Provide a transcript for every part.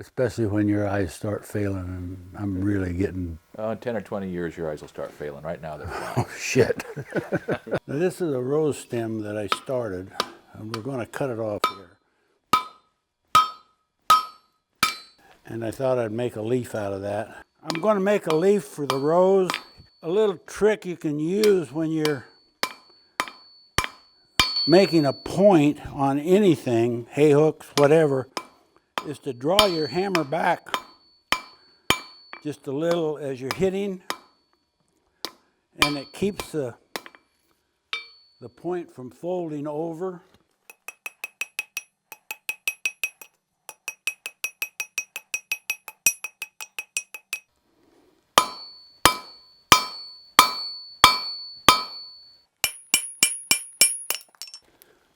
Especially when your eyes start failing, and I'm really getting... In 10 or 20 years, your eyes will start failing. Right now, they're fine. Oh, shit. Now, this is a rose stem that I started, and we're going to cut it off here. And I thought I'd make a leaf out of that. I'm going to make a leaf for the rose. A little trick you can use when you're making a point on anything, hay hooks, whatever, is to draw your hammer back just a little as you're hitting, and it keeps the point from folding over.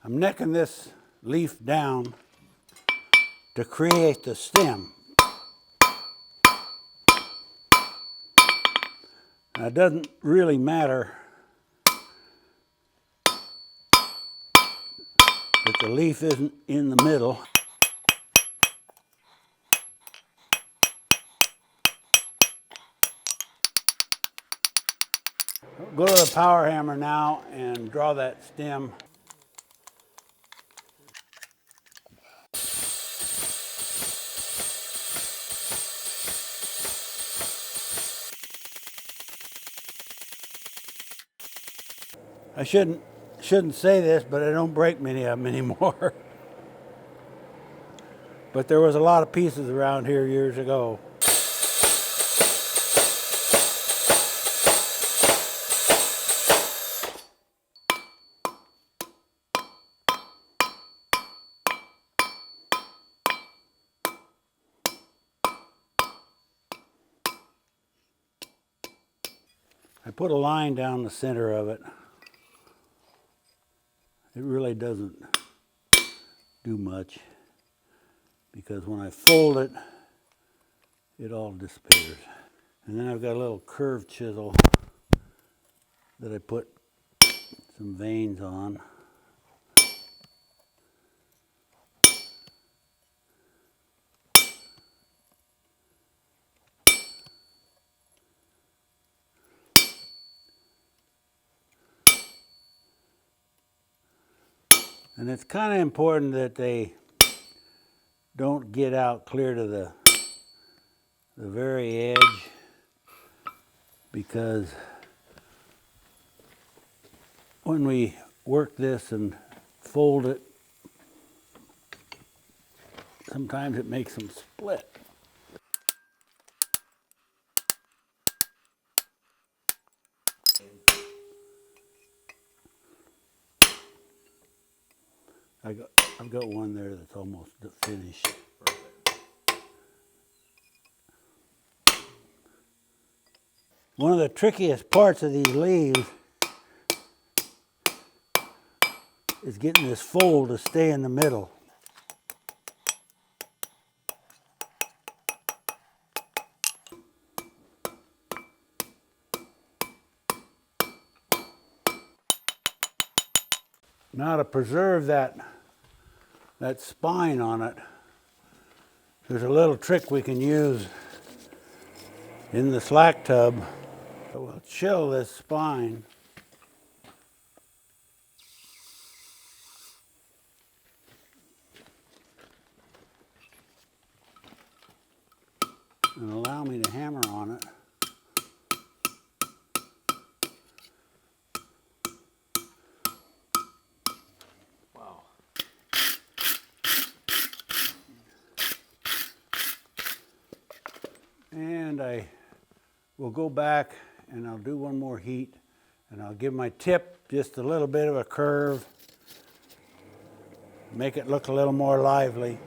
I'm necking this leaf down to create the stem. Now, it doesn't really matter that the leaf isn't in the middle. Go to the power hammer now and draw that stem. I shouldn't say this, but I don't break many of them anymore. But there was a lot of pieces around here years ago. I put a line down the center of it. It really doesn't do much, because when I fold it, it all disappears. And then I've got a little curved chisel that I put some veins on. And it's kind of important that they don't get out clear to the very edge, because when we work this and fold it, sometimes it makes them split. I've got one there that's almost finished. One of the trickiest parts of these leaves is getting this fold to stay in the middle. Now, to preserve that spine on it, there's a little trick we can use in the slack tub. We'll chill this spine. And allow me to hammer on it. Wow. And I will go back and I'll do one more heat, and I'll give my tip just a little bit of a curve, make it look a little more lively.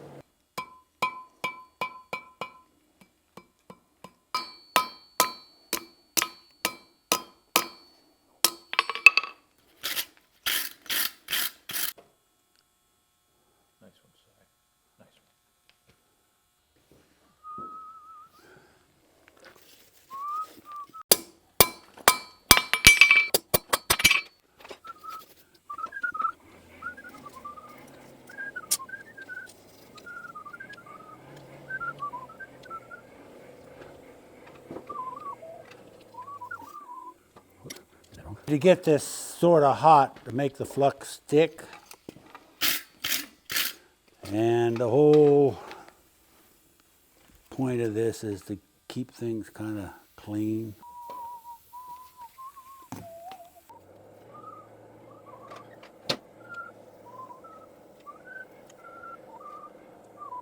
Nice one, Si. Nice one. To get this sort of hot to make the flux stick, and the whole point of this is to keep things kind of clean.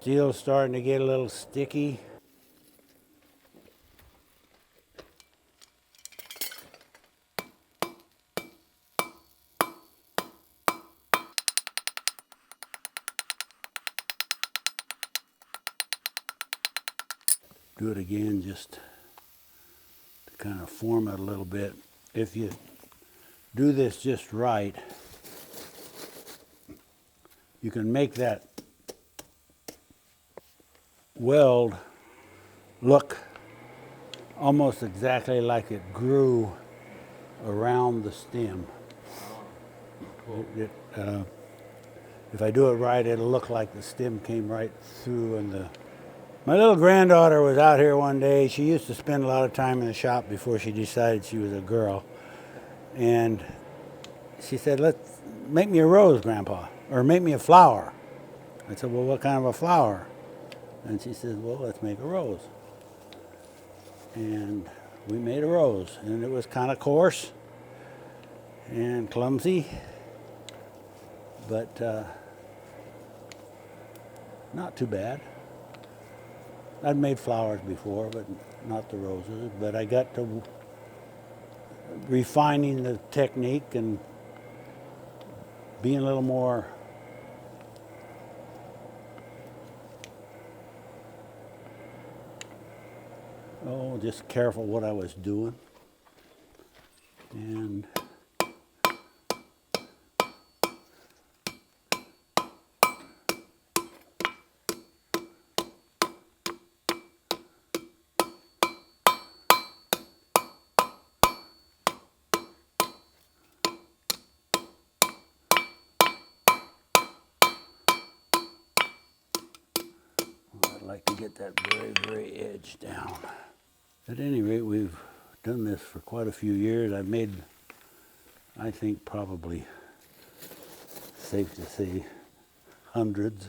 Steel's starting to get a little sticky. Do it again just to kind of form it a little bit. If you do this just right, you can make that weld look almost exactly like it grew around the stem. If I do it right, it'll look like the stem came right through. And my little granddaughter was out here one day. She used to spend a lot of time in the shop before she decided she was a girl. And she said, "Let's make me a rose, Grandpa, or make me a flower." I said, "Well, what kind of a flower?" And she said, "Well, let's make a rose." And we made a rose, and it was kind of coarse and clumsy, but not too bad. I'd made flowers before, but not the roses. But I got to refining the technique and being a little more just careful what I was doing. And I'd like to get that very, very edge down. At any rate, we've done this for quite a few years. I've made, I think, probably safe to say, hundreds,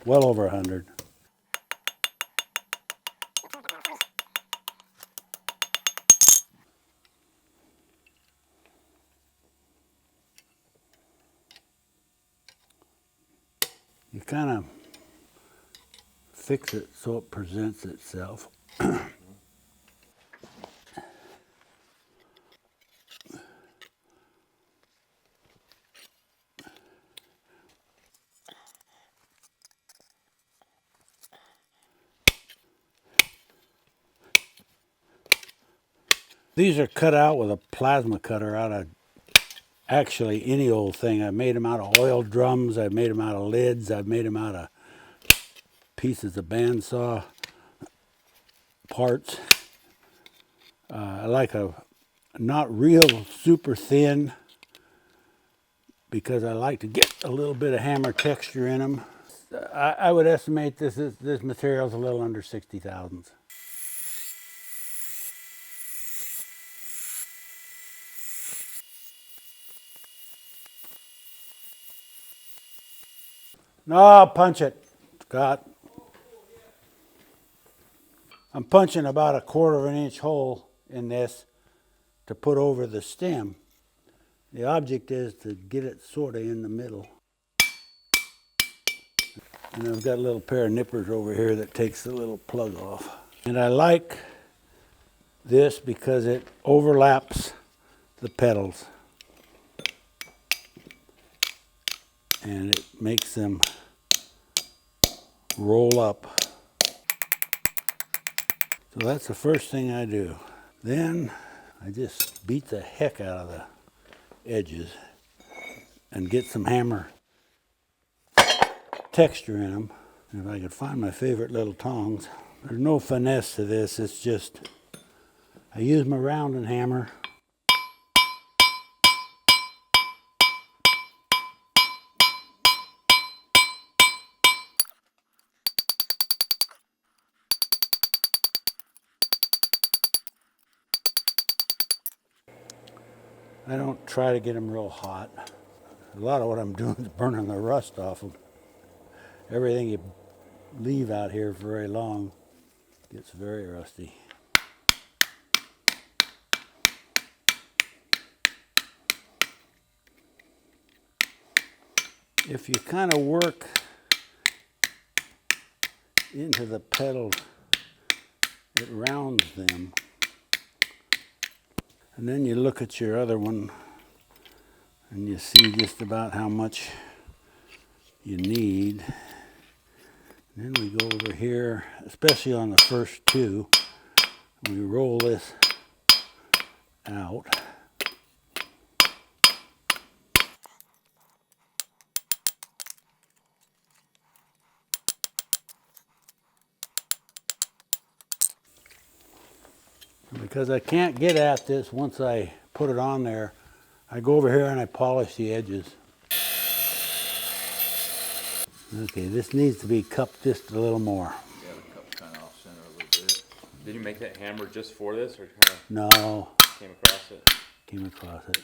well over 100. You kind of fix it so it presents itself. These are cut out with a plasma cutter out of actually any old thing. I've made them out of oil drums, I've made them out of lids, I've made them out of pieces of bandsaw parts. I like a not real super thin because I like to get a little bit of hammer texture in them. I would estimate this material is a little under 60 thousandths. No, punch it, Scott. I'm punching about a 1/4 inch hole in this to put over the stem. The object is to get it sort of in the middle. And I've got a little pair of nippers over here that takes the little plug off. And I like this because it overlaps the petals. And it makes them roll up. So that's the first thing I do. Then I just beat the heck out of the edges and get some hammer texture in them. And if I could find my favorite little tongs. There's no finesse to this, it's just, I use my rounding hammer. I don't try to get them real hot. A lot of what I'm doing is burning the rust off them. Everything you leave out here for very long gets very rusty. If you kind of work into the petals, it rounds them. And then you look at your other one and you see just about how much you need. And then we go over here, especially on the first two, we roll this out. Because I can't get at this once I put it on there, I go over here and I polish the edges. Okay, this needs to be cupped just a little more. Yeah, the cup's kind of off center a little bit. Did you make that hammer just for this, or kind of No, came across it? came across it.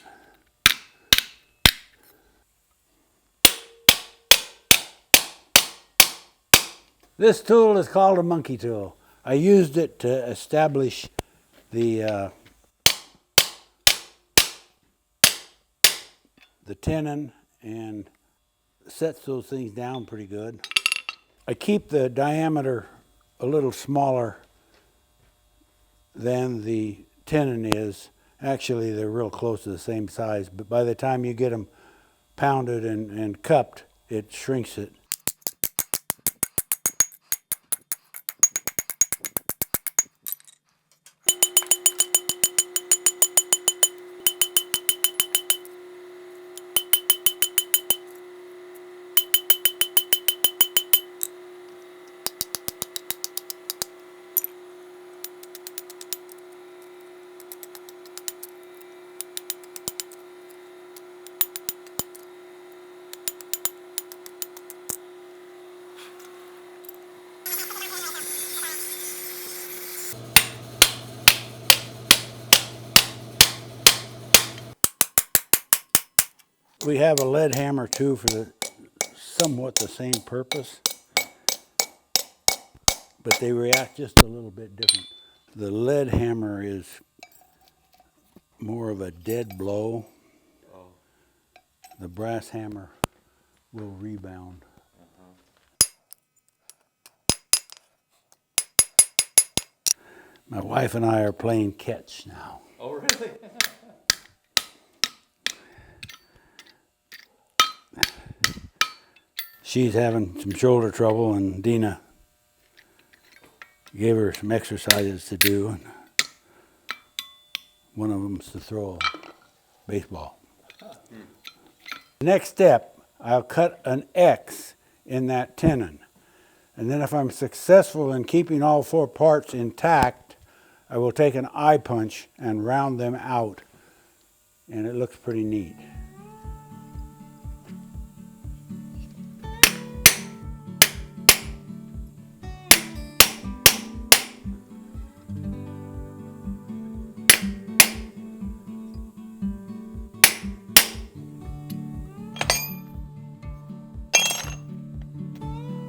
This tool is called a monkey tool. I used it to establish the tenon and sets those things down pretty good. I keep the diameter a little smaller than the tenon is. Actually, they're real close to the same size, but by the time you get them pounded and cupped, it shrinks it. We have a lead hammer too for somewhat the same purpose, but they react just a little bit different. The lead hammer is more of a dead blow. Oh. The brass hammer will rebound. My wife and I are playing catch now. Oh, really? She's having some shoulder trouble, and Dina gave her some exercises to do. And one of them is to throw a baseball. Next step, I'll cut an X in that tenon. And then if I'm successful in keeping all four parts intact, I will take an eye punch and round them out. And it looks pretty neat.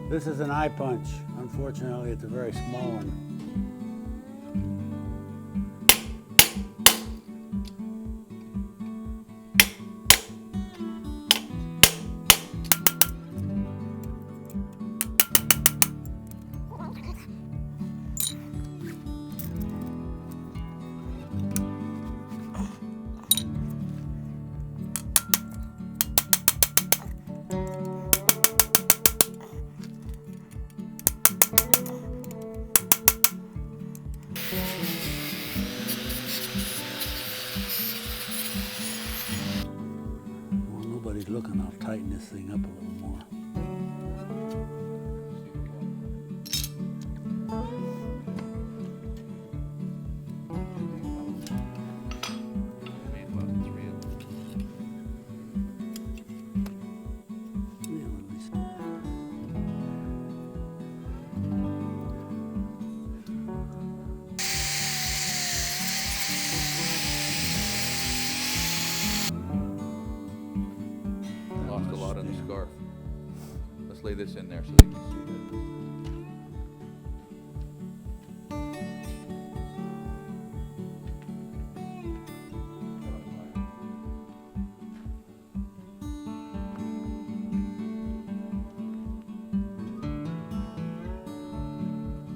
This is an eye punch. Unfortunately, it's a very small one. While nobody's looking, I'll tighten this thing up a little more. Yeah, at least. let's lay this in there so they can see it.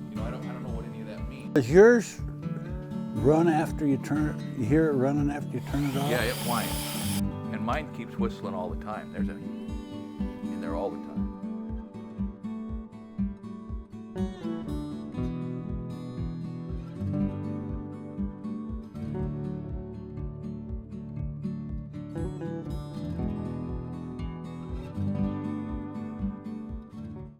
You know, I don't know what any of that means. Does yours run after you turn it? You hear it running after you turn it off? Yeah, it whines. And mine keeps whistling all the time. There's a in there all the time.